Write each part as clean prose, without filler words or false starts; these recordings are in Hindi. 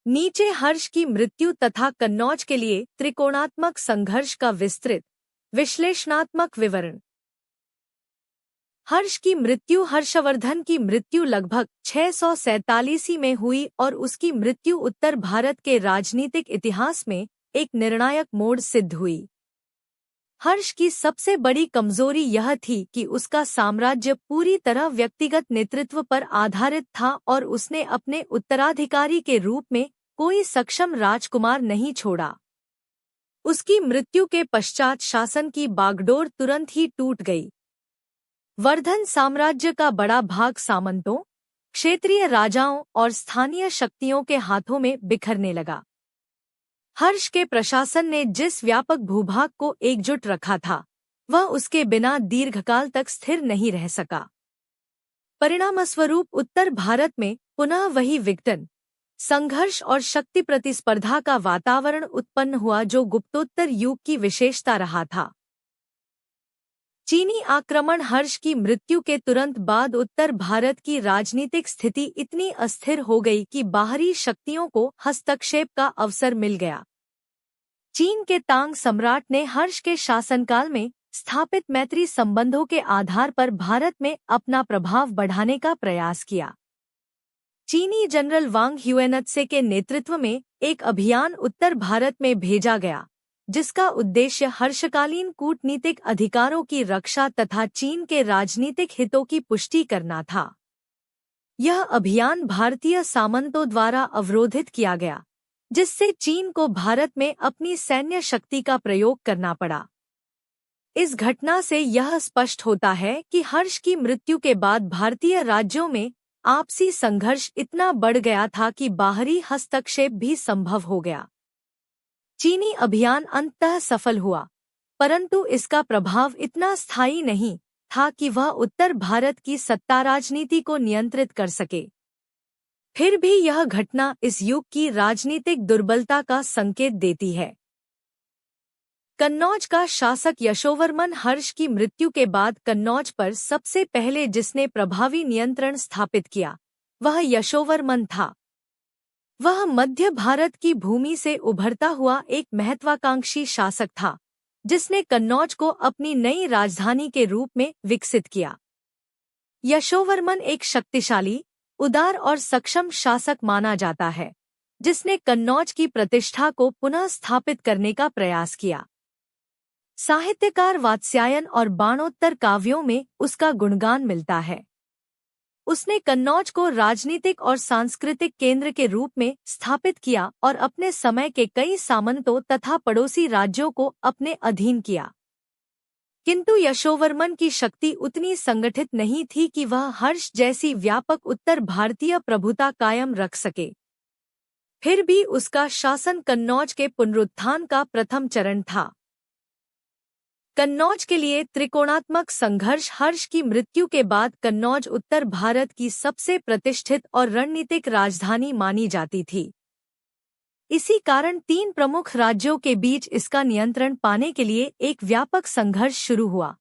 नीचे हर्ष की मृत्यु तथा कन्नौज के लिए त्रिकोणात्मक संघर्ष का विस्तृत विश्लेषणात्मक विवरण। हर्ष की मृत्यु। हर्षवर्धन की मृत्यु लगभग 647 में हुई और उसकी मृत्यु उत्तर भारत के राजनीतिक इतिहास में एक निर्णायक मोड़ सिद्ध हुई। हर्ष की सबसे बड़ी कमजोरी यह थी कि उसका साम्राज्य पूरी तरह व्यक्तिगत नेतृत्व पर आधारित था और उसने अपने उत्तराधिकारी के रूप में कोई सक्षम राजकुमार नहीं छोड़ा। उसकी मृत्यु के पश्चात शासन की बागडोर तुरंत ही टूट गई। वर्धन साम्राज्य का बड़ा भाग सामंतों, क्षेत्रीय राजाओं और स्थानीय शक्तियों के हाथों में बिखरने लगा। हर्ष के प्रशासन ने जिस व्यापक भूभाग को एकजुट रखा था, वह उसके बिना दीर्घकाल तक स्थिर नहीं रह सका। परिणामस्वरूप उत्तर भारत में पुनः वही विघटन, संघर्ष और शक्ति प्रतिस्पर्धा का वातावरण उत्पन्न हुआ जो गुप्तोत्तर युग की विशेषता रहा था। चीनी आक्रमण। हर्ष की मृत्यु के तुरंत बाद उत्तर भारत की राजनीतिक स्थिति इतनी अस्थिर हो गई कि बाहरी शक्तियों को हस्तक्षेप का अवसर मिल गया। चीन के तांग सम्राट ने हर्ष के शासनकाल में स्थापित मैत्री संबंधों के आधार पर भारत में अपना प्रभाव बढ़ाने का प्रयास किया। चीनी जनरल वांग ह्युएनत्से के नेतृत्व में एक अभियान उत्तर भारत में भेजा गया, जिसका उद्देश्य हर्षकालीन कूटनीतिक अधिकारों की रक्षा तथा चीन के राजनीतिक हितों की पुष्टि करना था। यह अभियान भारतीय सामंतों द्वारा अवरोधित किया गया, जिससे चीन को भारत में अपनी सैन्य शक्ति का प्रयोग करना पड़ा। इस घटना से यह स्पष्ट होता है कि हर्ष की मृत्यु के बाद भारतीय राज्यों में आपसी संघर्ष इतना बढ़ गया था कि बाहरी हस्तक्षेप भी संभव हो गया। चीनी अभियान अंततः सफल हुआ, परंतु इसका प्रभाव इतना स्थायी नहीं था कि वह उत्तर भारत की सत्ता राजनीति को नियंत्रित कर सके। फिर भी यह घटना इस युग की राजनीतिक दुर्बलता का संकेत देती है। कन्नौज का शासक यशोवर्मन। हर्ष की मृत्यु के बाद कन्नौज पर सबसे पहले जिसने प्रभावी नियंत्रण स्थापित किया, वह यशोवर्मन था। वह मध्य भारत की भूमि से उभरता हुआ एक महत्वाकांक्षी शासक था, जिसने कन्नौज को अपनी नई राजधानी के रूप में विकसित किया। यशोवर्मन एक शक्तिशाली, उदार और सक्षम शासक माना जाता है, जिसने कन्नौज की प्रतिष्ठा को पुनः स्थापित करने का प्रयास किया। साहित्यकार वात्स्यायन और बाणोत्तर काव्यों में उसका गुणगान मिलता है। उसने कन्नौज को राजनीतिक और सांस्कृतिक केंद्र के रूप में स्थापित किया और अपने समय के कई सामंतों तथा पड़ोसी राज्यों को अपने अधीन किया। किंतु यशोवर्मन की शक्ति उतनी संगठित नहीं थी कि वह हर्ष जैसी व्यापक उत्तर भारतीय प्रभुता कायम रख सके। फिर भी उसका शासन कन्नौज के पुनरुत्थान का प्रथम चरण था। कन्नौज के लिए त्रिकोणात्मक संघर्ष। हर्ष की मृत्यु के बाद कन्नौज उत्तर भारत की सबसे प्रतिष्ठित और रणनीतिक राजधानी मानी जाती थी। इसी कारण 3 प्रमुख राज्यों के बीच इसका नियंत्रण पाने के लिए एक व्यापक संघर्ष शुरू हुआ,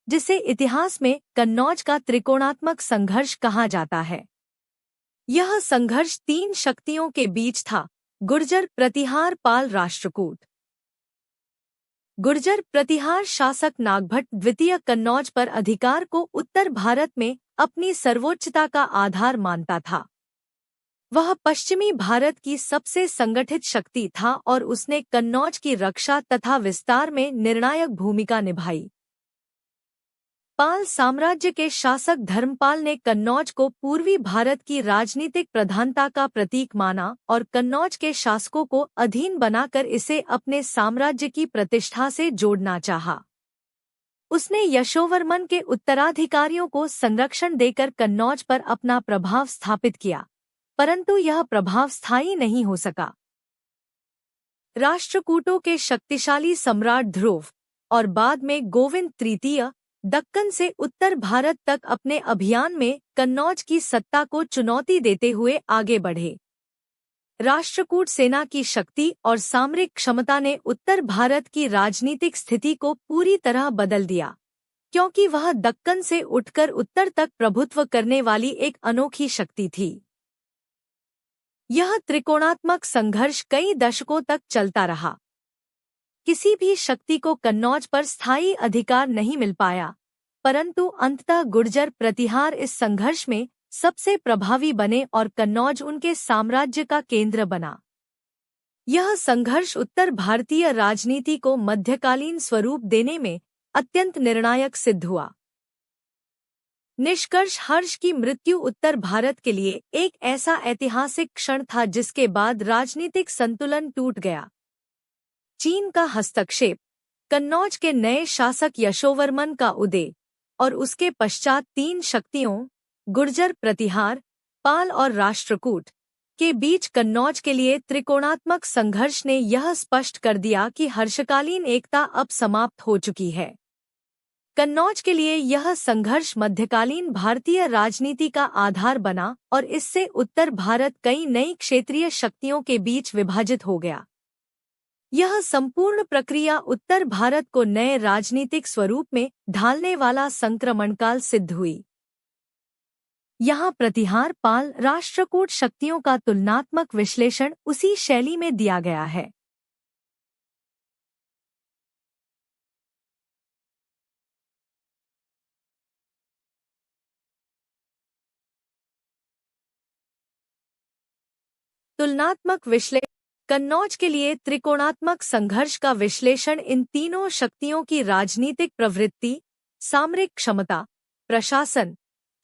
जिसे इतिहास में कन्नौज का त्रिकोणात्मक संघर्ष कहा जाता है। यह संघर्ष 3 शक्तियों के बीच था: गुर्जर, प्रतिहार, पाल, राष्ट्रकूट। गुर्जर प्रतिहार शासक नागभट्ट द्वितीय कन्नौज पर अधिकार को उत्तर भारत में अपनी सर्वोच्चता का आधार मानता था। वह पश्चिमी भारत की सबसे संगठित शक्ति था और उसने कन्नौज की रक्षा तथा विस्तार में निर्णायक भूमिका निभाई। पाल साम्राज्य के शासक धर्मपाल ने कन्नौज को पूर्वी भारत की राजनीतिक प्रधानता का प्रतीक माना और कन्नौज के शासकों को अधीन बनाकर इसे अपने साम्राज्य की प्रतिष्ठा से जोड़ना चाहा। उसने यशोवर्मन के उत्तराधिकारियों को संरक्षण देकर कन्नौज पर अपना प्रभाव स्थापित किया, परंतु यह प्रभाव स्थायी नहीं हो सका। राष्ट्रकूटों के शक्तिशाली सम्राट ध्रुव और बाद में गोविंद तृतीय दक्कन से उत्तर भारत तक अपने अभियान में कन्नौज की सत्ता को चुनौती देते हुए आगे बढ़े। राष्ट्रकूट सेना की शक्ति और सामरिक क्षमता ने उत्तर भारत की राजनीतिक स्थिति को पूरी तरह बदल दिया, क्योंकि वह दक्कन से उठकर उत्तर तक प्रभुत्व करने वाली एक अनोखी शक्ति थी। यह त्रिकोणात्मक संघर्ष कई दशकों तक चलता रहा। किसी भी शक्ति को कन्नौज पर स्थायी अधिकार नहीं मिल पाया, परंतु अंततः गुर्जर प्रतिहार इस संघर्ष में सबसे प्रभावी बने और कन्नौज उनके साम्राज्य का केंद्र बना। यह संघर्ष उत्तर भारतीय राजनीति को मध्यकालीन स्वरूप देने में अत्यंत निर्णायक सिद्ध हुआ। निष्कर्ष, हर्ष की मृत्यु उत्तर भारत के लिए एक ऐसा ऐतिहासिक क्षण था जिसके बाद राजनीतिक संतुलन टूट गया। चीन का हस्तक्षेप, कन्नौज के नए शासक यशोवर्मन का उदय और उसके पश्चात तीन शक्तियों गुर्जर प्रतिहार, पाल और राष्ट्रकूट के बीच कन्नौज के लिए त्रिकोणात्मक संघर्ष ने यह स्पष्ट कर दिया कि हर्षकालीन एकता अब समाप्त हो चुकी है। कन्नौज के लिए यह संघर्ष मध्यकालीन भारतीय राजनीति का आधार बना और इससे उत्तर भारत कई नई क्षेत्रीय शक्तियों के बीच विभाजित हो गया। यह संपूर्ण प्रक्रिया उत्तर भारत को नए राजनीतिक स्वरूप में ढालने वाला संक्रमणकाल सिद्ध हुई। यहाँ प्रतिहार, पाल, राष्ट्रकूट शक्तियों का तुलनात्मक विश्लेषण उसी शैली में दिया गया है। तुलनात्मक विश्लेषण, कन्नौज के लिए त्रिकोणात्मक संघर्ष का विश्लेषण इन तीनों शक्तियों की राजनीतिक प्रवृत्ति, सामरिक क्षमता, प्रशासन,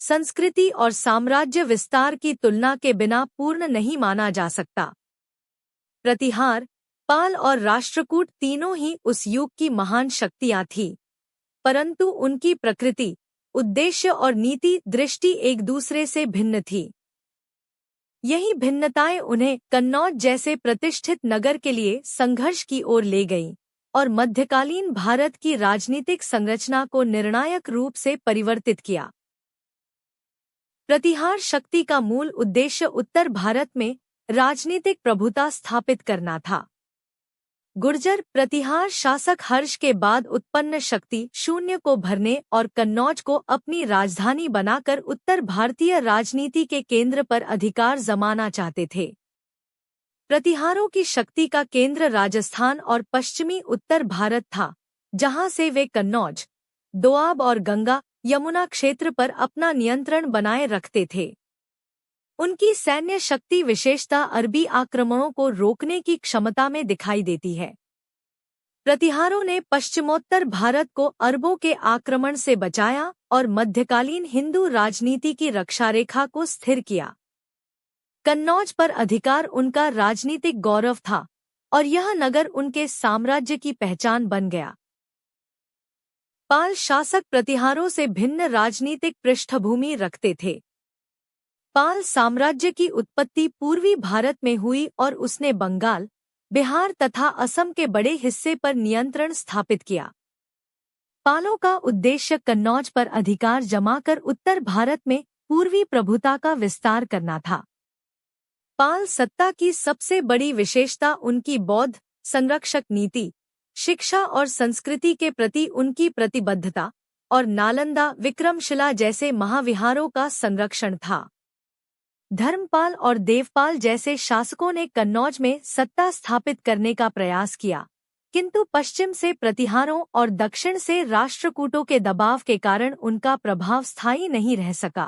संस्कृति और साम्राज्य विस्तार की तुलना के बिना पूर्ण नहीं माना जा सकता। प्रतिहार, पाल और राष्ट्रकूट तीनों ही उस युग की महान शक्तियां थीं, परंतु उनकी प्रकृति, उद्देश्य और नीति दृष्टि एक दूसरे से भिन्न थी। यही भिन्नताएं उन्हें कन्नौज जैसे प्रतिष्ठित नगर के लिए संघर्ष की ओर ले गईं और मध्यकालीन भारत की राजनीतिक संरचना को निर्णायक रूप से परिवर्तित किया। प्रतिहार शक्ति का मूल उद्देश्य उत्तर भारत में राजनीतिक प्रभुता स्थापित करना था। गुर्जर प्रतिहार शासक हर्ष के बाद उत्पन्न शक्ति शून्य को भरने और कन्नौज को अपनी राजधानी बनाकर उत्तर भारतीय राजनीति के केंद्र पर अधिकार जमाना चाहते थे। प्रतिहारों की शक्ति का केंद्र राजस्थान और पश्चिमी उत्तर भारत था, जहां से वे कन्नौज, दोआब और गंगा यमुना क्षेत्र पर अपना नियंत्रण बनाए रखते थे। उनकी सैन्य शक्ति विशेषता अरबी आक्रमणों को रोकने की क्षमता में दिखाई देती है। प्रतिहारों ने पश्चिमोत्तर भारत को अरबों के आक्रमण से बचाया और मध्यकालीन हिंदू राजनीति की रक्षारेखा को स्थिर किया। कन्नौज पर अधिकार उनका राजनीतिक गौरव था और यह नगर उनके साम्राज्य की पहचान बन गया। पाल शासक प्रतिहारों से भिन्न राजनीतिक पृष्ठभूमि रखते थे। पाल साम्राज्य की उत्पत्ति पूर्वी भारत में हुई और उसने बंगाल, बिहार तथा असम के बड़े हिस्से पर नियंत्रण स्थापित किया। पालों का उद्देश्य कन्नौज पर अधिकार जमाकर उत्तर भारत में पूर्वी प्रभुता का विस्तार करना था। पाल सत्ता की सबसे बड़ी विशेषता उनकी बौद्ध संरक्षक नीति, शिक्षा और संस्कृति के प्रति उनकी प्रतिबद्धता और नालंदा, विक्रमशिला जैसे महाविहारों का संरक्षण था। धर्मपाल और देवपाल जैसे शासकों ने कन्नौज में सत्ता स्थापित करने का प्रयास किया, किंतु पश्चिम से प्रतिहारों और दक्षिण से राष्ट्रकूटों के दबाव के कारण उनका प्रभाव स्थायी नहीं रह सका।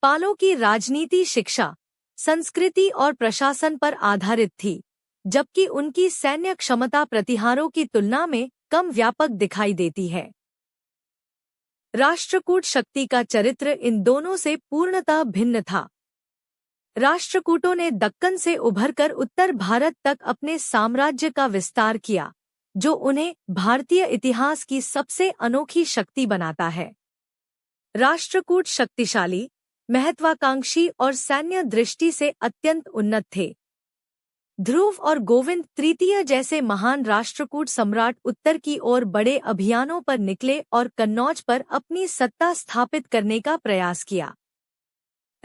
पालों की राजनीति शिक्षा, संस्कृति और प्रशासन पर आधारित थी, जबकि उनकी सैन्य क्षमता प्रतिहारों की तुलना में कम व्यापक दिखाई देती है। राष्ट्रकूट शक्ति का चरित्र इन दोनों से पूर्णतः भिन्न था। राष्ट्रकूटों ने दक्कन से उभरकर उत्तर भारत तक अपने साम्राज्य का विस्तार किया, जो उन्हें भारतीय इतिहास की सबसे अनोखी शक्ति बनाता है। राष्ट्रकूट शक्तिशाली, महत्वाकांक्षी और सैन्य दृष्टि से अत्यंत उन्नत थे। ध्रुव और गोविंद तृतीय जैसे महान राष्ट्रकूट सम्राट उत्तर की ओर बड़े अभियानों पर निकले और कन्नौज पर अपनी सत्ता स्थापित करने का प्रयास किया।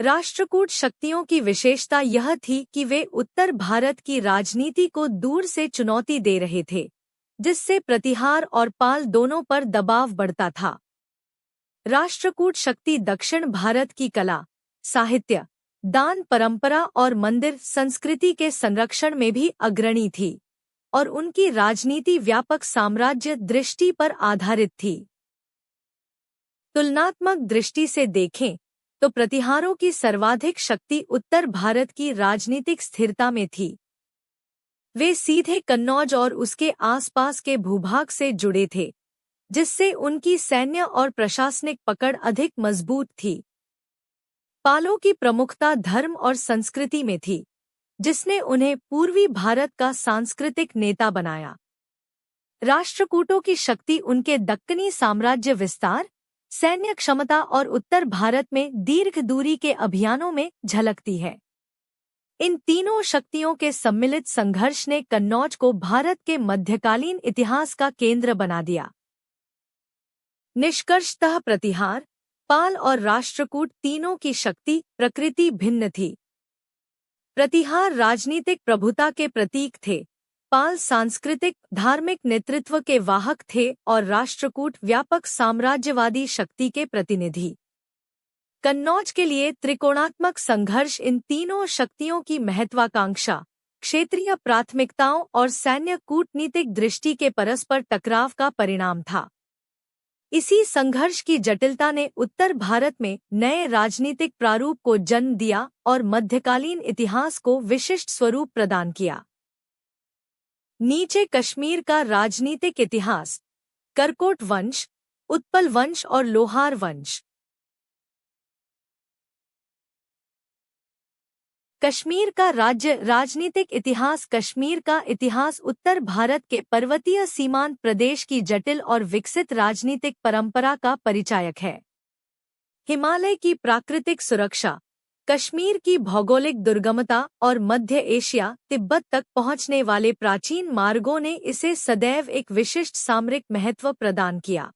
राष्ट्रकूट शक्तियों की विशेषता यह थी कि वे उत्तर भारत की राजनीति को दूर से चुनौती दे रहे थे, जिससे प्रतिहार और पाल दोनों पर दबाव बढ़ता था। राष्ट्रकूट शक्ति दक्षिण भारत की कला, साहित्य, दान परंपरा और मंदिर संस्कृति के संरक्षण में भी अग्रणी थी और उनकी राजनीति व्यापक साम्राज्य दृष्टि पर आधारित थी। तुलनात्मक दृष्टि से देखें तो प्रतिहारों की सर्वाधिक शक्ति उत्तर भारत की राजनीतिक स्थिरता में थी। वे सीधे कन्नौज और उसके आसपास के भूभाग से जुड़े थे, जिससे उनकी सैन्य और प्रशासनिक पकड़ अधिक मजबूत थी। पालों की प्रमुखता धर्म और संस्कृति में थी, जिसने उन्हें पूर्वी भारत का सांस्कृतिक नेता बनाया। राष्ट्रकूटों की शक्ति उनके दक्कनी साम्राज्य विस्तार, सैन्य क्षमता और उत्तर भारत में दीर्घ दूरी के अभियानों में झलकती है। इन तीनों शक्तियों के सम्मिलित संघर्ष ने कन्नौज को भारत के मध्यकालीन इतिहास का केंद्र बना दिया। निष्कर्षतः प्रतिहार, पाल और राष्ट्रकूट तीनों की शक्ति प्रकृति भिन्न थी। प्रतिहार राजनीतिक प्रभुता के प्रतीक थे, पाल सांस्कृतिक धार्मिक नेतृत्व के वाहक थे और राष्ट्रकूट व्यापक साम्राज्यवादी शक्ति के प्रतिनिधि। कन्नौज के लिए त्रिकोणात्मक संघर्ष इन तीनों शक्तियों की महत्वाकांक्षा, क्षेत्रीय प्राथमिकताओं और सैन्य कूटनीतिक दृष्टि के परस्पर टकराव का परिणाम था। इसी संघर्ष की जटिलता ने उत्तर भारत में नए राजनीतिक प्रारूप को जन्म दिया और मध्यकालीन इतिहास को विशिष्ट स्वरूप प्रदान किया। नीचे कश्मीर का राजनीतिक इतिहास, करकोट वंश, उत्पल वंश और लोहार वंश। कश्मीर का राज्य राजनीतिक इतिहास। कश्मीर का इतिहास उत्तर भारत के पर्वतीय सीमांत प्रदेश की जटिल और विकसित राजनीतिक परंपरा का परिचायक है। हिमालय की प्राकृतिक सुरक्षा, कश्मीर की भौगोलिक दुर्गमता और मध्य एशिया तिब्बत तक पहुंचने वाले प्राचीन मार्गों ने इसे सदैव एक विशिष्ट सामरिक महत्व प्रदान किया।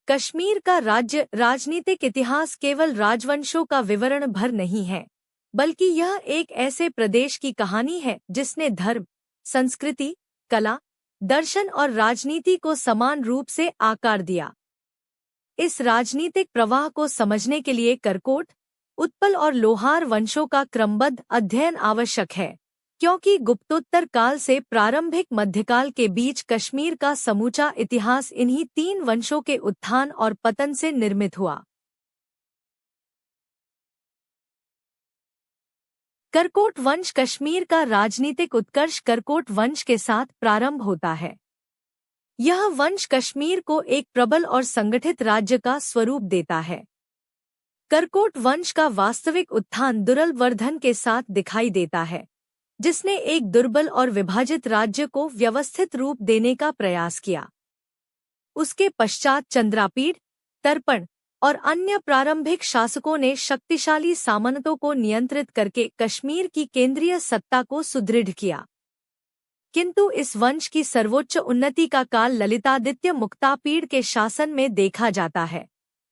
कश्मीर का राज्य राजनीतिक इतिहास केवल राजवंशों का विवरण भर नहीं है, बल्कि यह एक ऐसे प्रदेश की कहानी है जिसने धर्म, संस्कृति, कला, दर्शन और राजनीति को समान रूप से आकार दिया। इस राजनीतिक प्रवाह को समझने के लिए करकोट, उत्पल और लोहार वंशों का क्रमबद्ध अध्ययन आवश्यक है, क्योंकि गुप्तोत्तर काल से प्रारंभिक मध्यकाल के बीच कश्मीर का समूचा इतिहास इन्हीं तीन वंशों के उत्थान और पतन से निर्मित हुआ। करकोट वंश। कश्मीर का राजनीतिक उत्कर्ष करकोट वंश के साथ प्रारंभ होता है। यह वंश कश्मीर को एक प्रबल और संगठित राज्य का स्वरूप देता है। करकोट वंश का वास्तविक उत्थान दुर्लवर्धन के साथ दिखाई देता है, जिसने एक दुर्बल और विभाजित राज्य को व्यवस्थित रूप देने का प्रयास किया। उसके पश्चात चंद्रापीड़, तर्पण और अन्य प्रारंभिक शासकों ने शक्तिशाली सामंतों को नियंत्रित करके कश्मीर की केंद्रीय सत्ता को सुदृढ़ किया। किंतु इस वंश की सर्वोच्च उन्नति का काल ललितादित्य मुक्तापीड़ के शासन में देखा जाता है,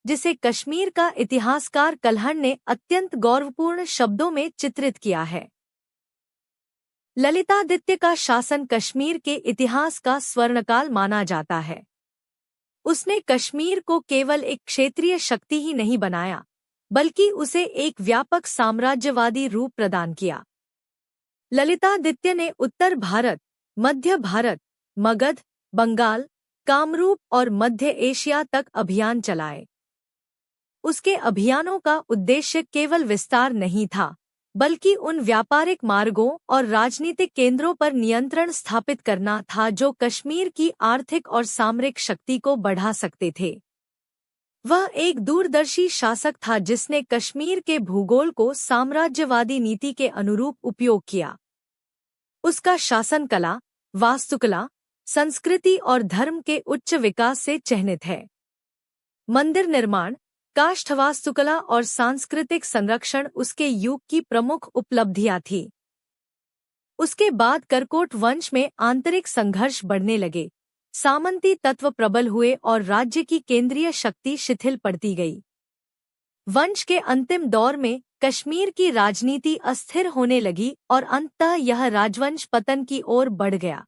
जिसे कश्मीर का इतिहासकार कल्हण ने अत्यंत गौरवपूर्ण शब्दों में चित्रित किया है। ललितादित्य का शासन कश्मीर के इतिहास का स्वर्णकाल माना जाता है। उसने कश्मीर को केवल एक क्षेत्रीय शक्ति ही नहीं बनाया, बल्कि उसे एक व्यापक साम्राज्यवादी रूप प्रदान किया। ललितादित्य ने उत्तर भारत, मध्य भारत, मगध, बंगाल, कामरूप और मध्य एशिया तक अभियान चलाए। उसके अभियानों का उद्देश्य केवल विस्तार नहीं था, बल्कि उन व्यापारिक मार्गों और राजनीतिक केंद्रों पर नियंत्रण स्थापित करना था जो कश्मीर की आर्थिक और सामरिक शक्ति को बढ़ा सकते थे। वह एक दूरदर्शी शासक था जिसने कश्मीर के भूगोल को साम्राज्यवादी नीति के अनुरूप उपयोग किया। उसका शासन कला, वास्तुकला, संस्कृति और धर्म के उच्च विकास से चिह्नित है। मंदिर निर्माण, काष्ठ वास्तुकला और सांस्कृतिक संरक्षण उसके युग की प्रमुख उपलब्धियां थी। उसके बाद करकोट वंश में आंतरिक संघर्ष बढ़ने लगे, सामंती तत्व प्रबल हुए और राज्य की केंद्रीय शक्ति शिथिल पड़ती गई। वंश के अंतिम दौर में कश्मीर की राजनीति अस्थिर होने लगी और अंततः यह राजवंश पतन की ओर बढ़ गया।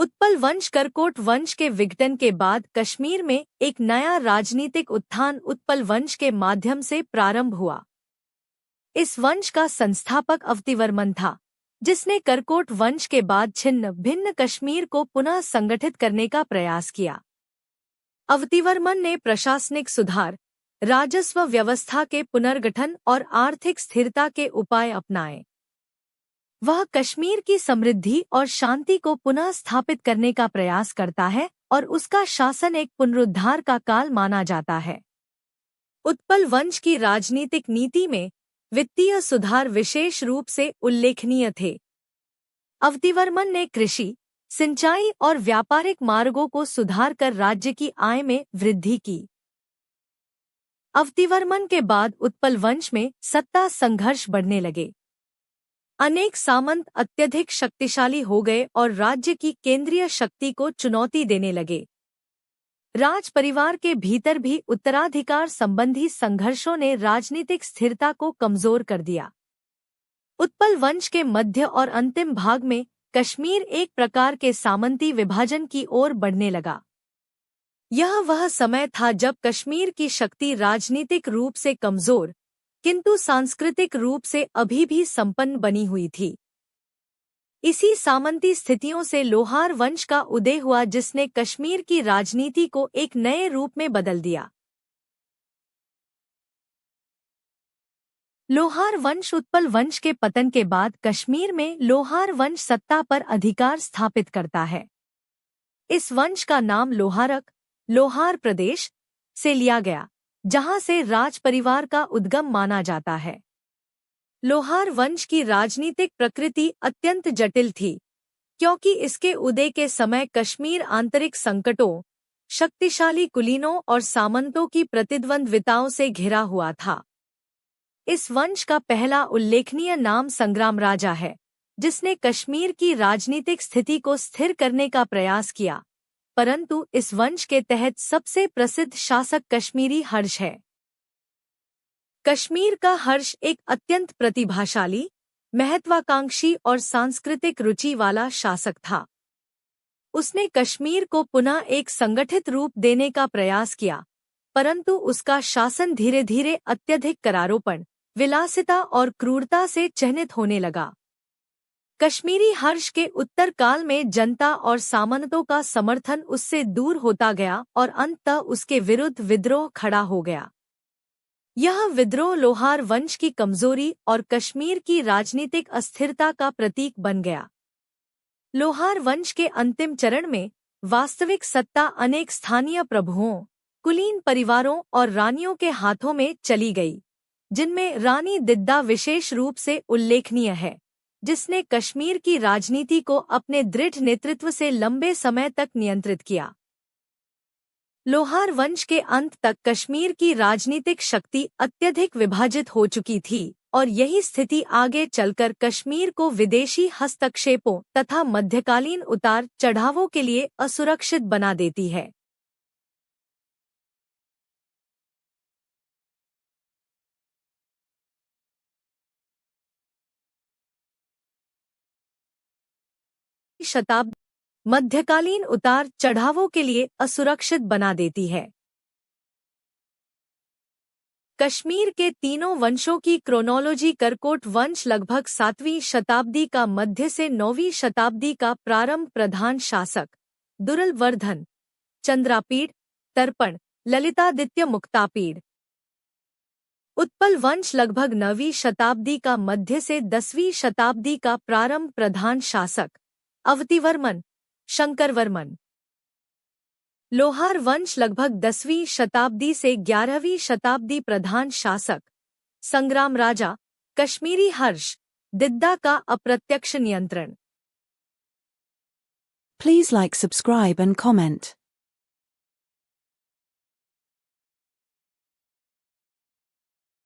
उत्पल वंश करकोट वंश के विघटन के बाद कश्मीर में एक नया राजनीतिक उत्थान उत्पल वंश के माध्यम से प्रारंभ हुआ। इस वंश का संस्थापक अवतिवर्मन था, जिसने करकोट वंश के बाद छिन्न भिन्न कश्मीर को पुनः संगठित करने का प्रयास किया। अवतिवर्मन ने प्रशासनिक सुधार, राजस्व व्यवस्था के पुनर्गठन और आर्थिक स्थिरता के उपाय अपनाए। वह कश्मीर की समृद्धि और शांति को पुनः स्थापित करने का प्रयास करता है और उसका शासन एक पुनरुद्धार का काल माना जाता है। उत्पल वंश की राजनीतिक नीति में वित्तीय सुधार विशेष रूप से उल्लेखनीय थे। अवतिवर्मन ने कृषि, सिंचाई और व्यापारिक मार्गों को सुधार कर राज्य की आय में वृद्धि की। अवतिवर्मन के बाद उत्पल वंश में सत्ता संघर्ष बढ़ने लगे। अनेक सामंत अत्यधिक शक्तिशाली हो गए और राज्य की केंद्रीय शक्ति को चुनौती देने लगे। राज परिवार के भीतर भी उत्तराधिकार संबंधी संघर्षों ने राजनीतिक स्थिरता को कमजोर कर दिया। उत्पल वंश के मध्य और अंतिम भाग में कश्मीर एक प्रकार के सामंती विभाजन की ओर बढ़ने लगा। यह वह समय था जब कश्मीर की शक्ति राजनीतिक रूप से कमजोर किंतु सांस्कृतिक रूप से अभी भी संपन्न बनी हुई थी। इसी सामंती स्थितियों से लोहार वंश का उदय हुआ, जिसने कश्मीर की राजनीति को एक नए रूप में बदल दिया। लोहार वंश उत्पल वंश के पतन के बाद कश्मीर में लोहार वंश सत्ता पर अधिकार स्थापित करता है। इस वंश का नाम लोहारक, लोहार प्रदेश से लिया गया, जहां से राज परिवार का उद्गम माना जाता है। लोहार वंश की राजनीतिक प्रकृति अत्यंत जटिल थी, क्योंकि इसके उदय के समय कश्मीर आंतरिक संकटों, शक्तिशाली कुलीनों और सामंतों की प्रतिद्वंद्विताओं से घिरा हुआ था। इस वंश का पहला उल्लेखनीय नाम संग्राम राजा है, जिसने कश्मीर की राजनीतिक स्थिति को स्थिर करने का प्रयास किया, परंतु इस वंश के तहत सबसे प्रसिद्ध शासक कश्मीरी हर्ष है। कश्मीर का हर्ष एक अत्यंत प्रतिभाशाली, महत्वाकांक्षी और सांस्कृतिक रुचि वाला शासक था। उसने कश्मीर को पुनः एक संगठित रूप देने का प्रयास किया, परंतु उसका शासन धीरे धीरे अत्यधिक करारोपण, विलासिता और क्रूरता से चिह्नित होने लगा। कश्मीरी हर्ष के उत्तर काल में जनता और सामंतों का समर्थन उससे दूर होता गया और अंततः उसके विरुद्ध विद्रोह खड़ा हो गया। यह विद्रोह लोहार वंश की कमजोरी और कश्मीर की राजनीतिक अस्थिरता का प्रतीक बन गया। लोहार वंश के अंतिम चरण में वास्तविक सत्ता अनेक स्थानीय प्रभुओं, कुलीन परिवारों और रानियों के हाथों में चली गई, जिनमें रानी दिद्दा विशेष रूप से उल्लेखनीय है, जिसने कश्मीर की राजनीति को अपने दृढ़ नेतृत्व से लंबे समय तक नियंत्रित किया। लोहार वंश के अंत तक कश्मीर की राजनीतिक शक्ति अत्यधिक विभाजित हो चुकी थी और यही स्थिति आगे चलकर कश्मीर को विदेशी हस्तक्षेपों तथा मध्यकालीन उतार चढ़ावों के लिए असुरक्षित बना देती है। शताब्दी मध्यकालीन उतार चढ़ावों के लिए असुरक्षित बना देती है। कश्मीर के तीनों वंशों की क्रोनोलॉजी करकोट वंश लगभग 7वीं शताब्दी का मध्य से 9वीं शताब्दी का प्रारंभ प्रधान शासक दुर्लवर्धन, चंद्रापीड़, तर्पण, ललितादित्य मुक्तापीड़। उत्पल वंश लगभग 9वीं शताब्दी का मध्य से 10वीं शताब्दी का प्रारंभ प्रधान शासक अवतिवर्मन, शंकरवर्मन। लोहार वंश लगभग 10वीं शताब्दी से 11वीं शताब्दी प्रधान शासक संग्राम राजा, कश्मीरी हर्ष, दिद्दा का अप्रत्यक्ष नियंत्रण। Please like, subscribe and comment.